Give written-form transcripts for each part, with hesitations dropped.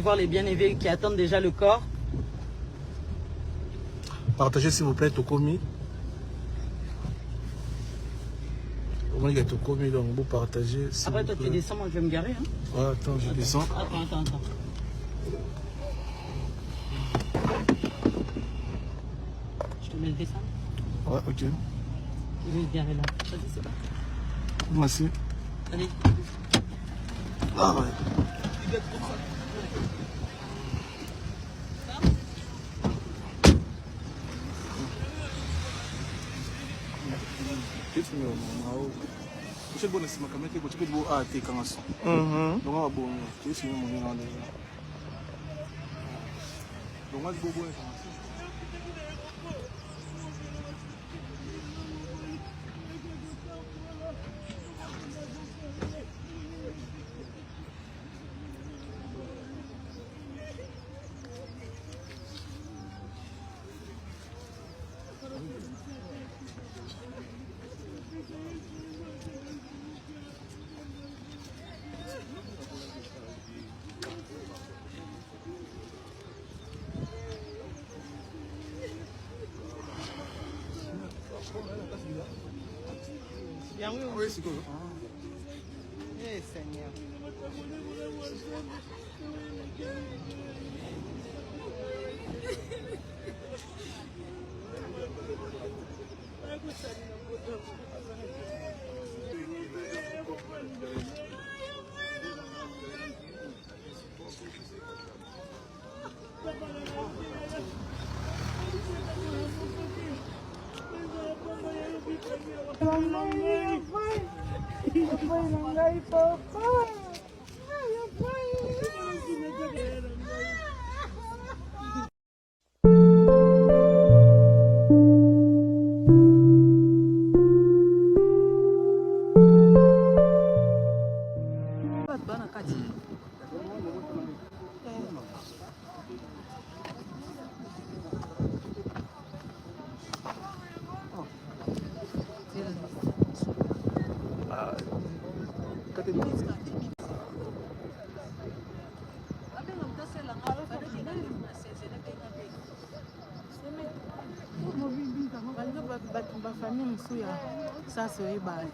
voir les bien-aimés qui attendent déjà le corps. Partagez s'il vous plaît, Tokomi. Comment il y a Tokomi, donc vous partagez. Après toi tu descends, moi je vais me garer. Hein. Ouais, attends, je descends. Attends. Je te laisse descendre. Ouais, ok. Je vais me garer là. Vas-y, c'est bon. Merci. Allez. Ah ouais. Oui, c'est cool. Eh, Seigneur. Famille Moussouya, ça serait bâti.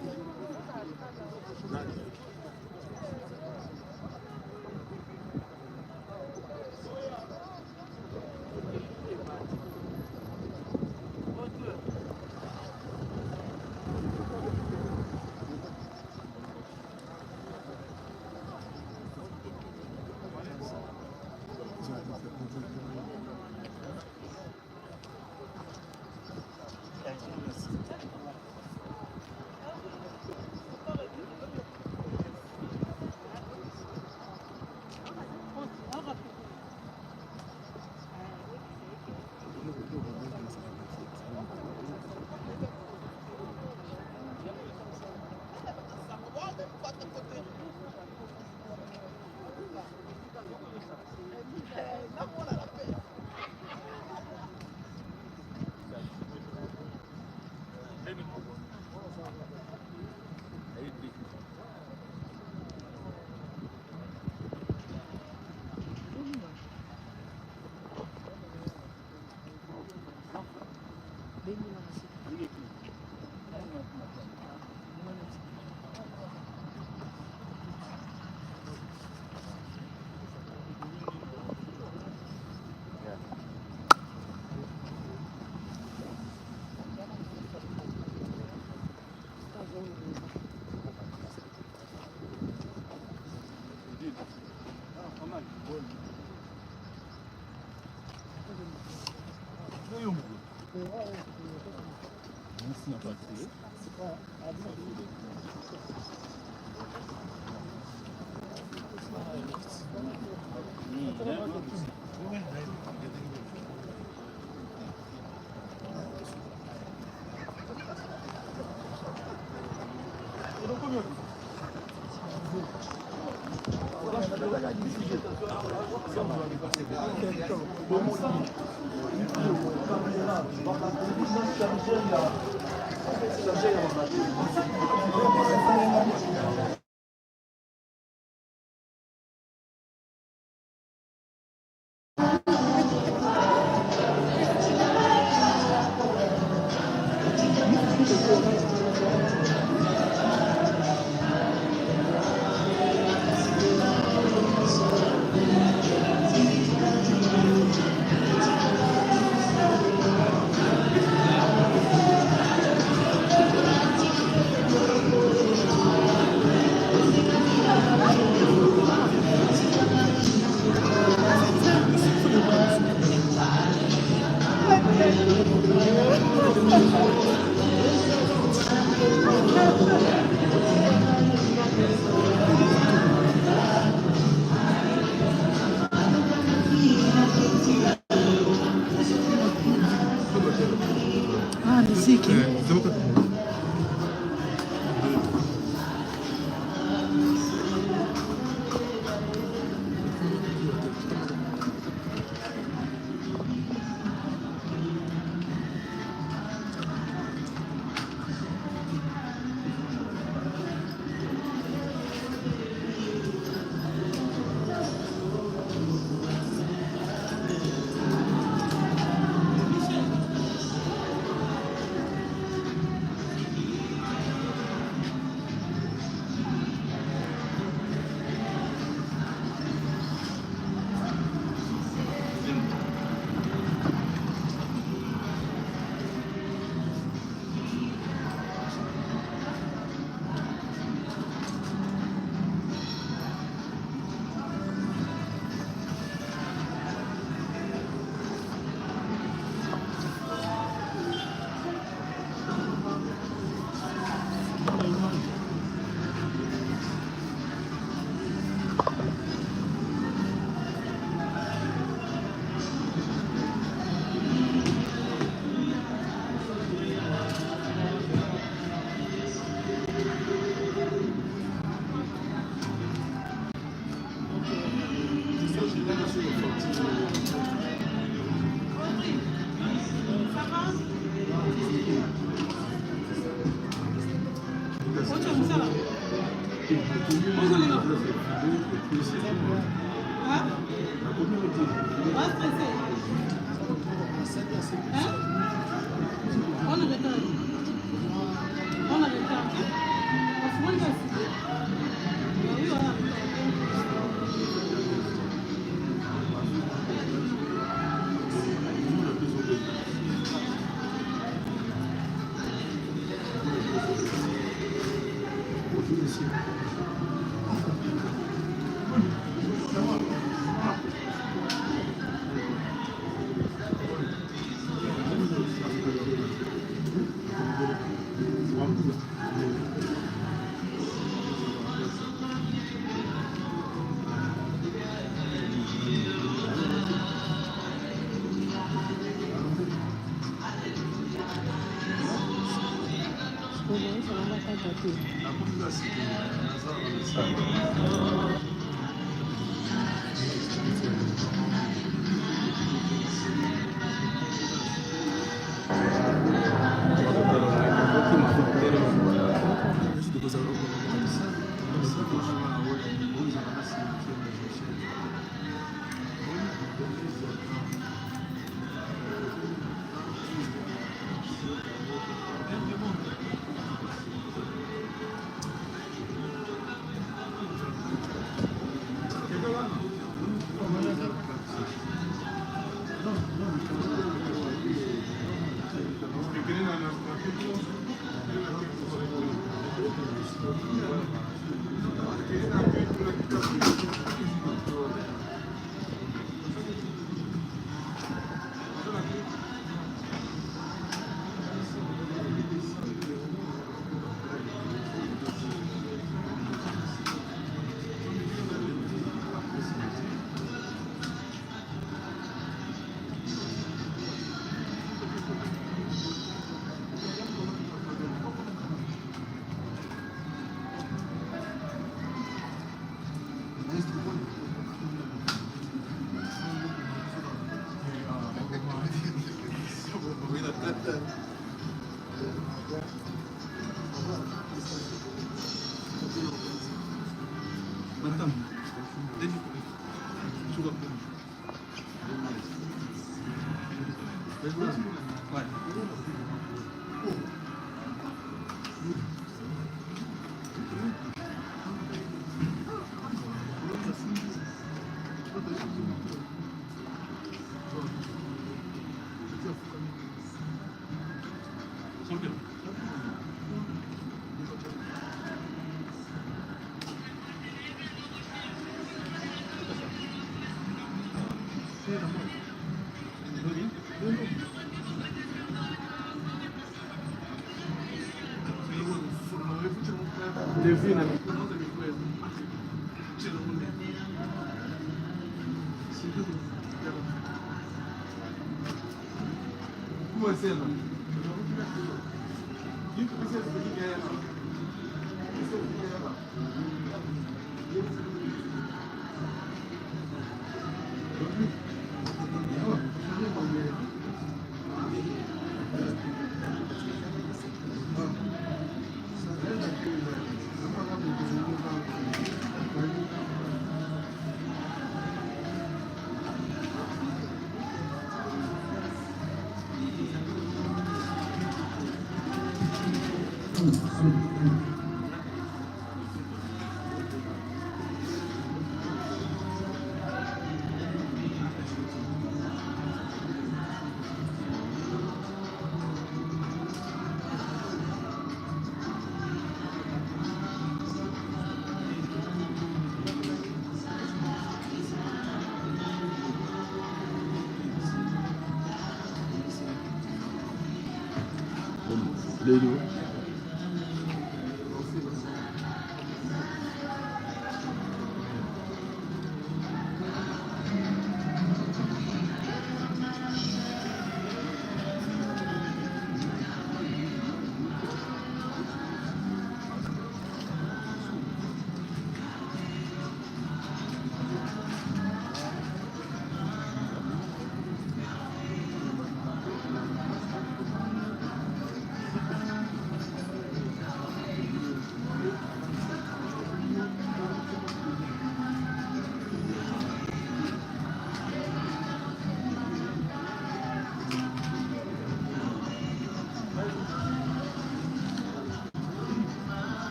Muziki.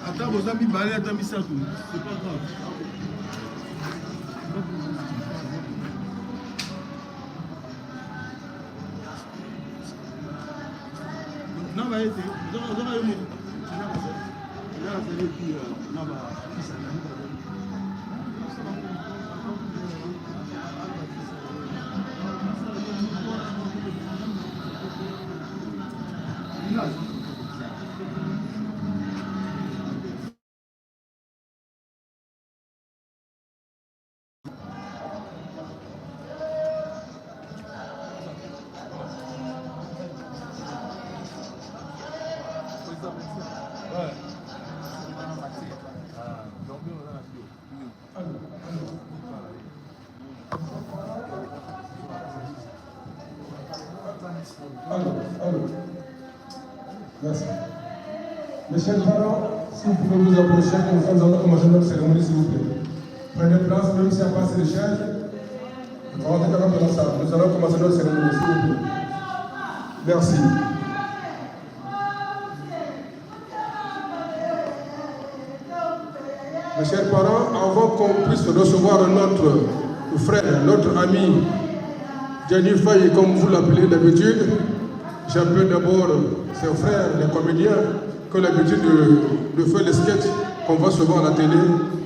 Attends, vos amis balais à Tamisatou, c'est pas grave. Non, mais c'est Merci. Mes chers parents, si vous pouvez vous approcher, nous allons commencer notre cérémonie, s'il vous plaît. Prenez place, même s'il n'y a pas assez de chaises. Nous allons commencer notre cérémonie, s'il vous plaît. Merci. Mes chers parents, avant qu'on puisse recevoir notre frère, notre ami, Gianni Faye, comme vous l'appelez d'habitude, j'appelle d'abord ses frères, les comédiens, qui ont l'habitude de faire les sketchs qu'on voit souvent à la télé,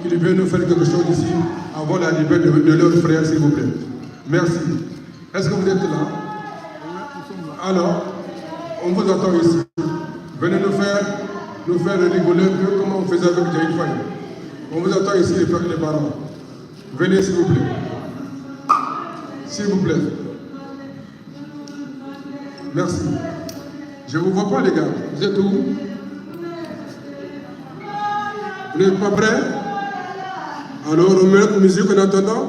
qui viennent nous faire quelque chose ici, avant l'arrivée de leur frère, s'il vous plaît. Merci. Est-ce que vous êtes là? Alors, on vous attend ici. Venez nous faire rigoler un peu comme on faisait avec Gianni Faye. On vous attend ici, les frères et les parents. Venez, s'il vous plaît. S'il vous plaît. Merci. Je ne vous vois pas, les gars. Vous êtes où? Vous n'êtes pas prêts? Alors, on met notre musique en attendant.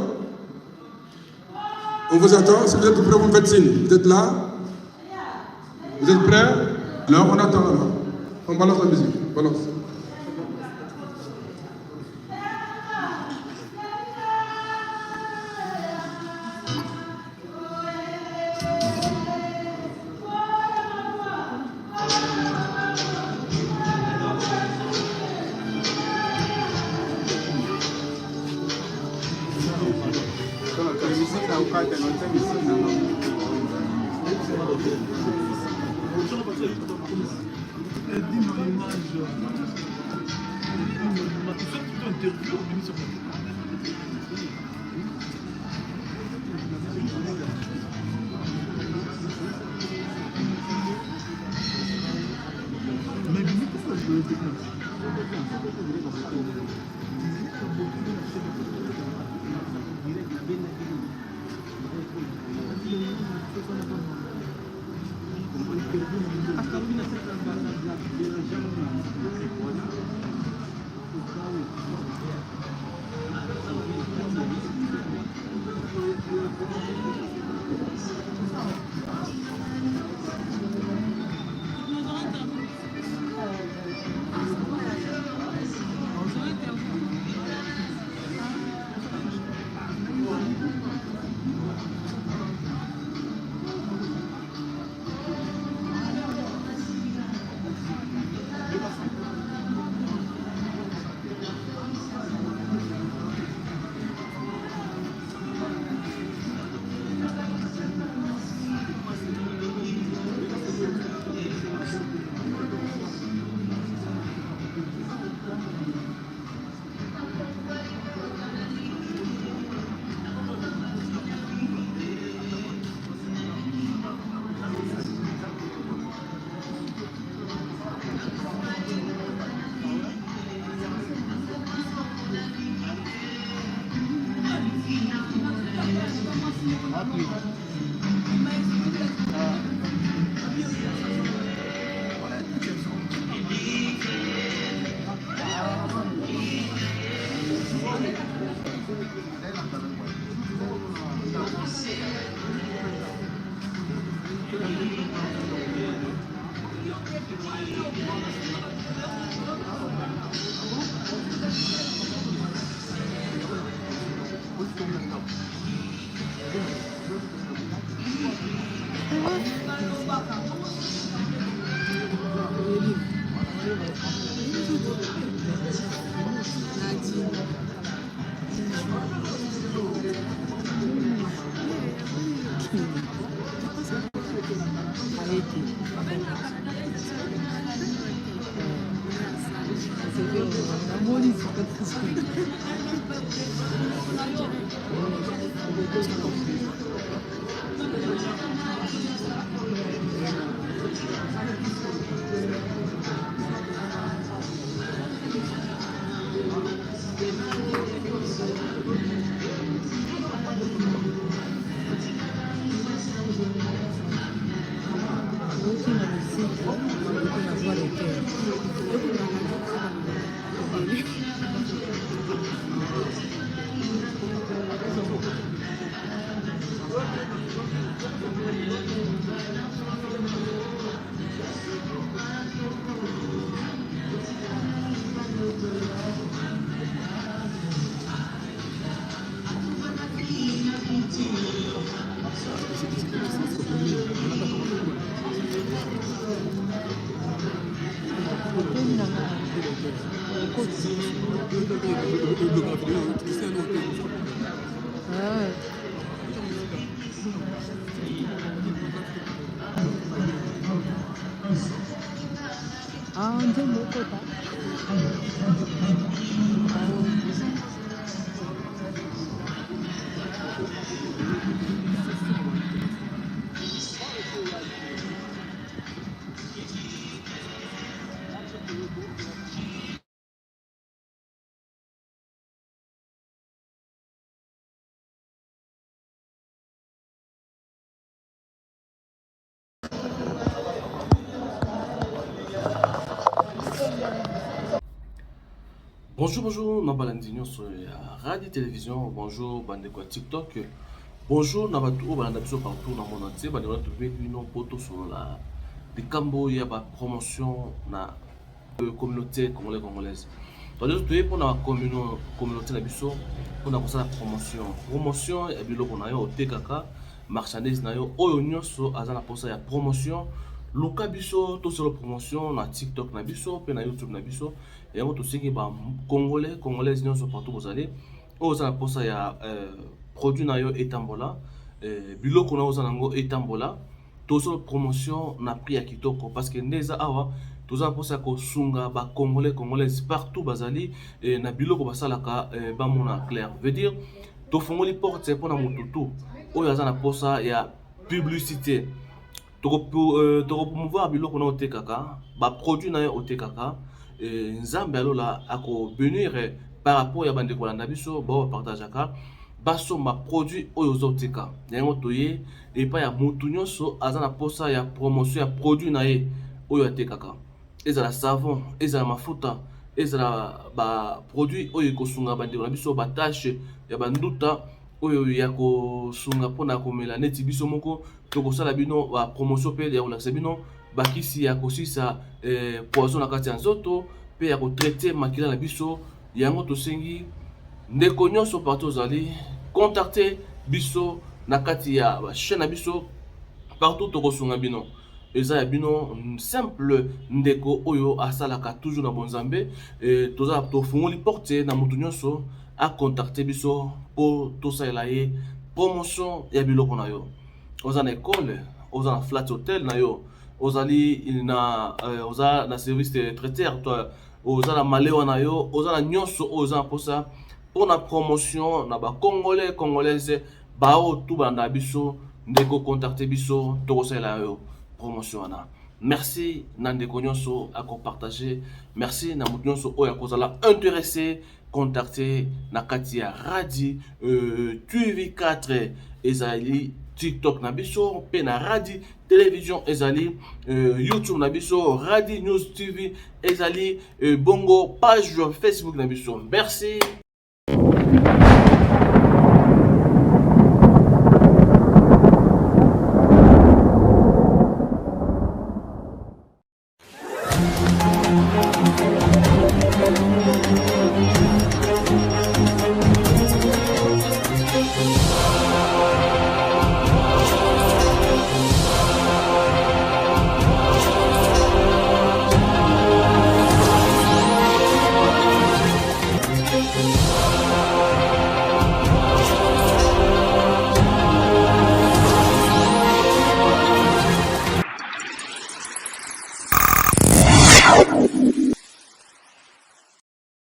On vous attend. Si vous êtes prêts, vous me faites signe. Vous êtes là? Vous êtes prêts? Alors, on attend. Alors. On balance la musique. Balance. Ah, nje mokota. Bonjour, bonjour, Nabalandinho sur Radio Télévision, bonjour, bande quoi TikTok, bonjour, Nabatou, Balandabiso partout dans le monde entier, bande quoi trouver une poto sur la des cambo, il y a pas promotion na communauté congolaise. Donc, nous pour la communauté Nabiso, on a commencé la promotion, et puis on a eu au TKK, marchandise, na yo, oyo so azana posa ya promotion. Luka biso to sur la promotion na TikTok na biso pe na YouTube na biso et on to siki ba congolais nyonso partout vous allez oza posa ya produit na yo etambola biloko na oza nango etambola tozo promotion na prix ya kitoko parce que ndeza awa toza mposa kosunga ba congolais partout bazali na biloko basalaka bamona clair veut dire tofungoli porte mpona motutu oyo aza na posa ya publicité tokopromouvoir biloko na otekaka baproduit na yo otekaka nzambe alola akobénir par rapport ya bandeko kolanda biso bao bapartageaka basomba produit oyo ozoteka yango toye epai ya motu nyonso aza na posa ya promotion ya produit na ye oyo atekaka ezala savon ezala mafuta ezala baproduit oyo ekosunga bandeko na biso batashe ya banduta oyo ya kosunga mpona komela neti biso moko tokosala bino bapromotion mpe ya kolakisa bino bakisi ya kosisa poison na kati ya nzoto mpe ya kotraite makila na biso yango tosengi ndeko nyonso partout ozali contacte biso na kati ya chaîne na biso partout tokosunga bino eza ya bino simple ndeko oyo asalaka toujours na bonzambe toza tofungoli porte na motu nyonso a contacte biso po tosalela ye promotion ya biloko na yo oza na école oza na flat hotel na yo ozali na oza na service de traiteur oza na malewa na yo oza na nyonso oyo oza na posa mpona promotion na bacongolais congolaise bao tu banda biso ndeko contacte biso tokosalela yo promotion wana merci na ndeko nyonso akopartage merci na moto nyonso oyo akozala intéressé contacte na kati ya radi TV4 ezali TikTok na biso pe na radi télévision ezali YouTube na biso radi news TV ezali bongo page Facebook na biso merci.